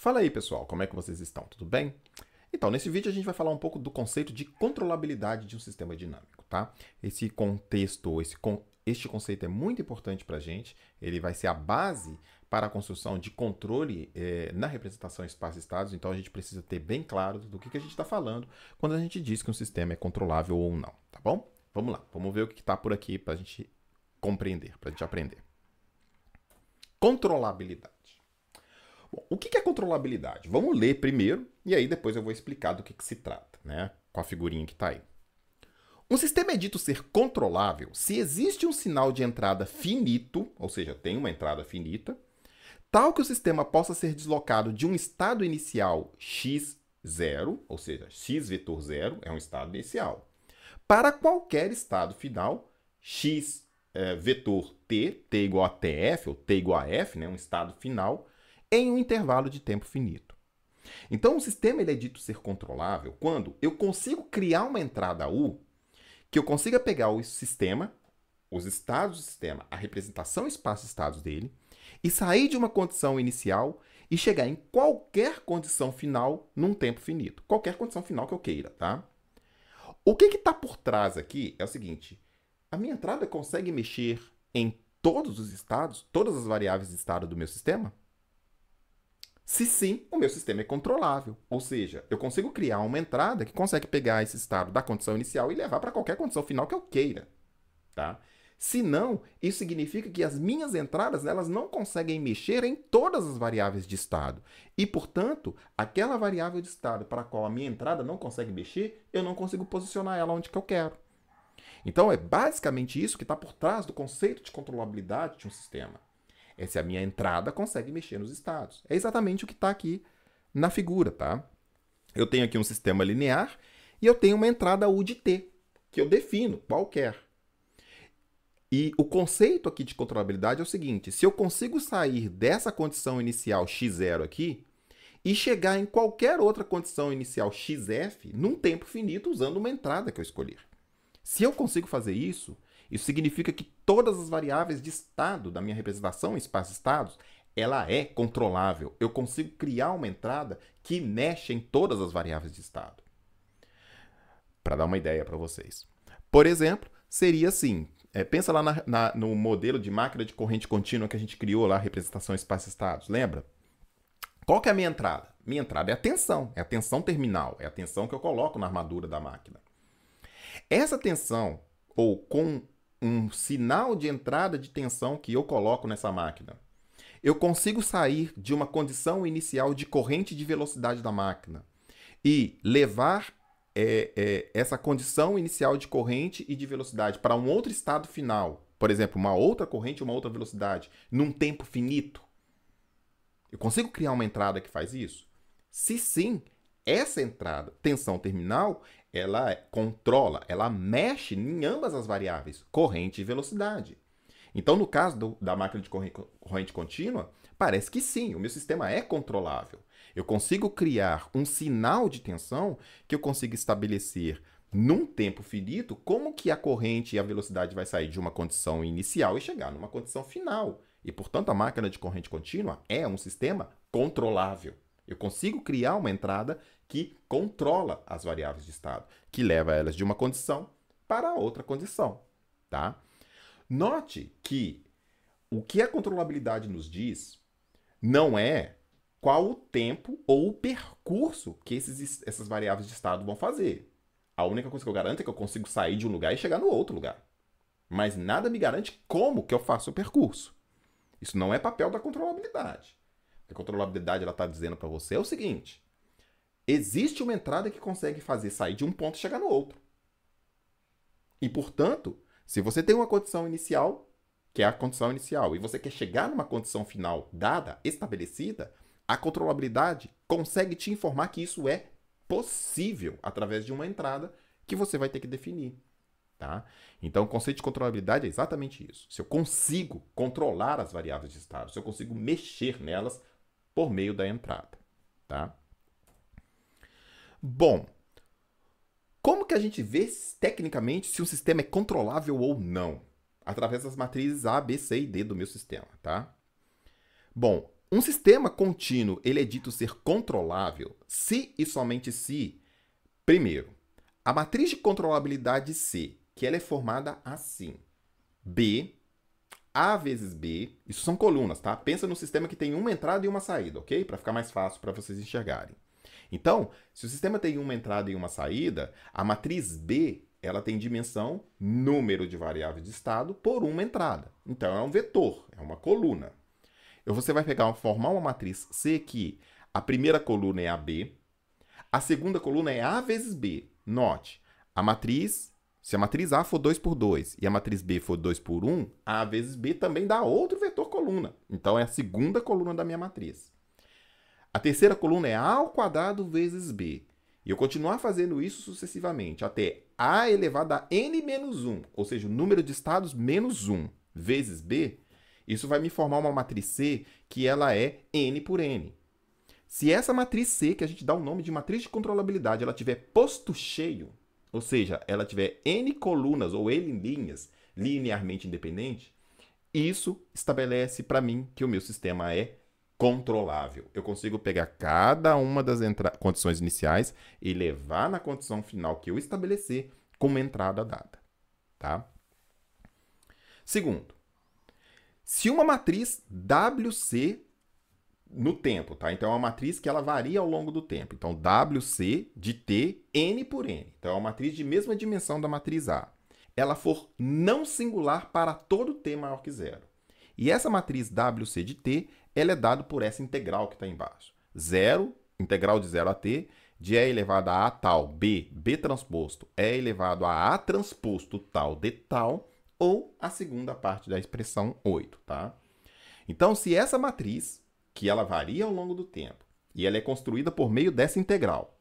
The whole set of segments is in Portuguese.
Fala aí, pessoal, como é que vocês estão? Tudo bem? Então, nesse vídeo a gente vai falar um pouco do conceito de controlabilidade de um sistema dinâmico, tá? Esse contexto, este conceito é muito importante para a gente, ele vai ser a base para a construção de controle na representação espaço-estados, então a gente precisa ter bem claro do que a gente está falando quando a gente diz que um sistema é controlável ou não, tá bom? Vamos lá, vamos ver o que está por aqui para a gente compreender, para a gente aprender. Controlabilidade. Bom, o que é controlabilidade? Vamos ler primeiro e aí depois eu vou explicar do que se trata, né? Com a figurinha que está aí. Um sistema é dito ser controlável se existe um sinal de entrada finito, ou seja, tem uma entrada finita, tal que o sistema possa ser deslocado de um estado inicial x0, ou seja, x vetor 0 é um estado inicial, para qualquer estado final x vetor t igual a tf, ou t igual a f, né, um estado final, em um intervalo de tempo finito. Então, o sistema ele é dito ser controlável quando eu consigo criar uma entrada U que eu consiga pegar o sistema, os estados do sistema, a representação espaço-estados dele, e sair de uma condição inicial e chegar em qualquer condição final num tempo finito. Qualquer condição final que eu queira, tá? O que está por trás aqui é o seguinte: a minha entrada consegue mexer em todos os estados, todas as variáveis de estado do meu sistema? Se sim, o meu sistema é controlável. Ou seja, eu consigo criar uma entrada que consegue pegar esse estado da condição inicial e levar para qualquer condição final que eu queira. Tá? Se não, isso significa que as minhas entradas elas não conseguem mexer em todas as variáveis de estado. E, portanto, aquela variável de estado para a qual a minha entrada não consegue mexer, eu não consigo posicionar ela onde que eu quero. Então, é basicamente isso que está por trás do conceito de controlabilidade de um sistema. É se a minha entrada consegue mexer nos estados. É exatamente o que está aqui na figura, tá? Eu tenho aqui um sistema linear e eu tenho uma entrada U de t, que eu defino qualquer. E o conceito aqui de controlabilidade é o seguinte: se eu consigo sair dessa condição inicial x0 aqui e chegar em qualquer outra condição inicial xf num tempo finito usando uma entrada que eu escolher. Se eu consigo fazer isso, isso significa que todas as variáveis de estado da minha representação em espaço-estados, ela é controlável. Eu consigo criar uma entrada que mexe em todas as variáveis de estado. Para dar uma ideia para vocês. Por exemplo, seria assim, pensa lá no modelo de máquina de corrente contínua que a gente criou lá, representação espaço-estados, lembra? Qual que é a minha entrada? Minha entrada é a tensão terminal, é a tensão que eu coloco na armadura da máquina. Essa tensão, ou com um sinal de entrada de tensão que eu coloco nessa máquina, eu consigo sair de uma condição inicial de corrente de velocidade da máquina e levar essa condição inicial de corrente e de velocidade para um outro estado final, por exemplo, uma outra corrente e uma outra velocidade, num tempo finito. Eu consigo criar uma entrada que faz isso? Se sim, essa entrada, tensão terminal, ela controla, ela mexe em ambas as variáveis, corrente e velocidade. Então, no caso da máquina de corrente contínua, parece que sim, o meu sistema é controlável. Eu consigo criar um sinal de tensão que eu consigo estabelecer num tempo finito como que a corrente e a velocidade vai sair de uma condição inicial e chegar numa condição final. E, portanto, a máquina de corrente contínua é um sistema controlável. Eu consigo criar uma entrada que controla as variáveis de estado, que leva elas de uma condição para outra condição, tá? Note que o que a controlabilidade nos diz não é qual o tempo ou o percurso que essas variáveis de estado vão fazer. A única coisa que eu garanto é que eu consigo sair de um lugar e chegar no outro lugar. Mas nada me garante como que eu faço o percurso. Isso não é papel da controlabilidade. A controlabilidade está dizendo para você é o seguinte: existe uma entrada que consegue fazer sair de um ponto e chegar no outro. E, portanto, se você tem uma condição inicial, que é a condição inicial, e você quer chegar numa condição final dada, estabelecida, a controlabilidade consegue te informar que isso é possível através de uma entrada que você vai ter que definir. Tá? Então, o conceito de controlabilidade é exatamente isso. Se eu consigo controlar as variáveis de estado, se eu consigo mexer nelas por meio da entrada. Tá? Bom, como que a gente vê tecnicamente se um sistema é controlável ou não? Através das matrizes A, B, C e D do meu sistema. Tá? Bom, Um sistema contínuo, ele é dito ser controlável se e somente se, primeiro, a matriz de controlabilidade C, que ela é formada assim, B, A vezes B, isso são colunas, tá? Pensa no sistema que tem uma entrada e uma saída, ok? Para ficar mais fácil para vocês enxergarem. Então, se o sistema tem uma entrada e uma saída, a matriz B, ela tem dimensão número de variáveis de estado por uma entrada. Então, é um vetor, é uma coluna. Você vai formar uma matriz C que a primeira coluna é AB, a segunda coluna é A vezes B. Note, se a matriz A for 2 por 2 e a matriz B for 2 por 1, A vezes B também dá outro vetor coluna. Então, é a segunda coluna da minha matriz. A terceira coluna é A ao quadrado vezes B. E eu continuar fazendo isso sucessivamente até A elevado a n menos 1, ou seja, o número de estados menos 1 vezes B, isso vai me formar uma matriz C que ela é n por n. Se essa matriz C, que a gente dá o nome de matriz de controlabilidade, ela tiver posto cheio, ou seja, ela tiver n colunas ou n linhas linearmente independentes, isso estabelece para mim que o meu sistema é controlável. Eu consigo pegar cada uma das condições iniciais e levar na condição final que eu estabelecer com uma entrada dada. Tá? Segundo, se uma matriz WC no tempo, tá? Então é uma matriz que ela varia ao longo do tempo. Então WC de T, N por N. Então é uma matriz de mesma dimensão da matriz A. Ela for não singular para todo T maior que zero. E essa matriz WC de T, ela é dada por essa integral que está embaixo. Integral de 0 a T, de E elevado a A tal, B transposto, E elevado a A transposto tal, D tal, ou a segunda parte da expressão 8, tá? Então, se essa matriz, que ela varia ao longo do tempo, e ela é construída por meio dessa integral,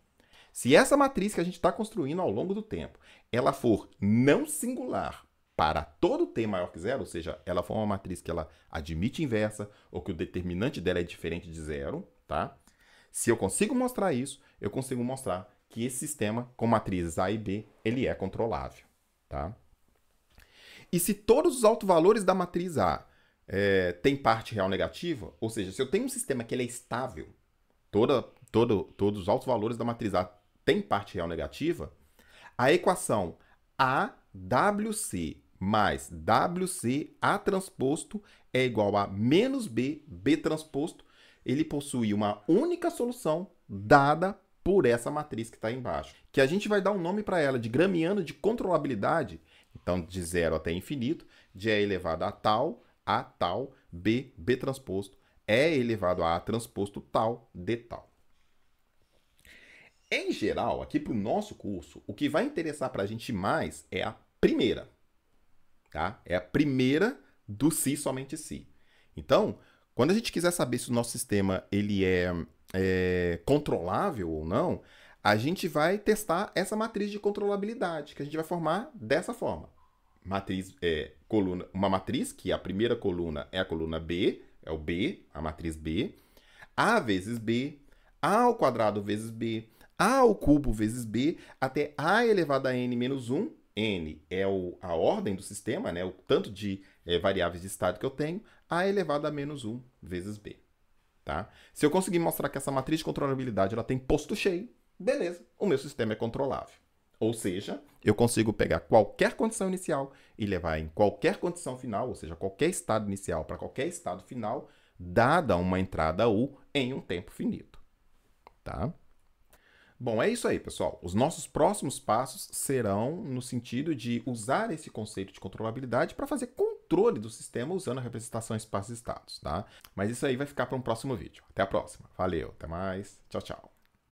se essa matriz que a gente está construindo ao longo do tempo, ela for não singular para todo T maior que zero, ou seja, ela for uma matriz que ela admite inversa, ou que o determinante dela é diferente de zero, tá? Se eu consigo mostrar isso, eu consigo mostrar que esse sistema, com matrizes A e B, ele é controlável, tá? E se todos os autovalores da matriz A têm parte real negativa, ou seja, se eu tenho um sistema que ele é estável, todos os autovalores da matriz A têm parte real negativa, a equação AWC mais WC A transposto é igual a menos B transposto. Ele possui uma única solução dada por essa matriz que está embaixo, que a gente vai dar um nome para ela de gramiano de controlabilidade. Então, de 0 até infinito, de E elevado a tal, B transposto, E elevado a A transposto tal, D tal. Em geral, aqui para o nosso curso, o que vai interessar para a gente mais é a primeira. Tá? É a primeira do se somente se. Então, quando a gente quiser saber se o nosso sistema ele é controlável ou não, a gente vai testar essa matriz de controlabilidade, que a gente vai formar dessa forma. Uma matriz, que a primeira coluna é a coluna B, é o B, a matriz B, A vezes B, A ao quadrado vezes B, A ao cubo vezes B, até A elevado a N menos 1, N é a ordem do sistema, né? O tanto de variáveis de estado que eu tenho, A elevado a menos 1 vezes B. Tá? Se eu conseguir mostrar que essa matriz de controlabilidade ela tem posto cheio, beleza, o meu sistema é controlável. Ou seja, eu consigo pegar qualquer condição inicial e levar em qualquer condição final, ou seja, qualquer estado inicial para qualquer estado final, dada uma entrada U em um tempo finito. Tá? Bom, é isso aí, pessoal. Os nossos próximos passos serão no sentido de usar esse conceito de controlabilidade para fazer controle do sistema usando a representação espaços-estados, tá? Mas isso aí vai ficar para um próximo vídeo. Até a próxima. Valeu, até mais. Tchau, tchau.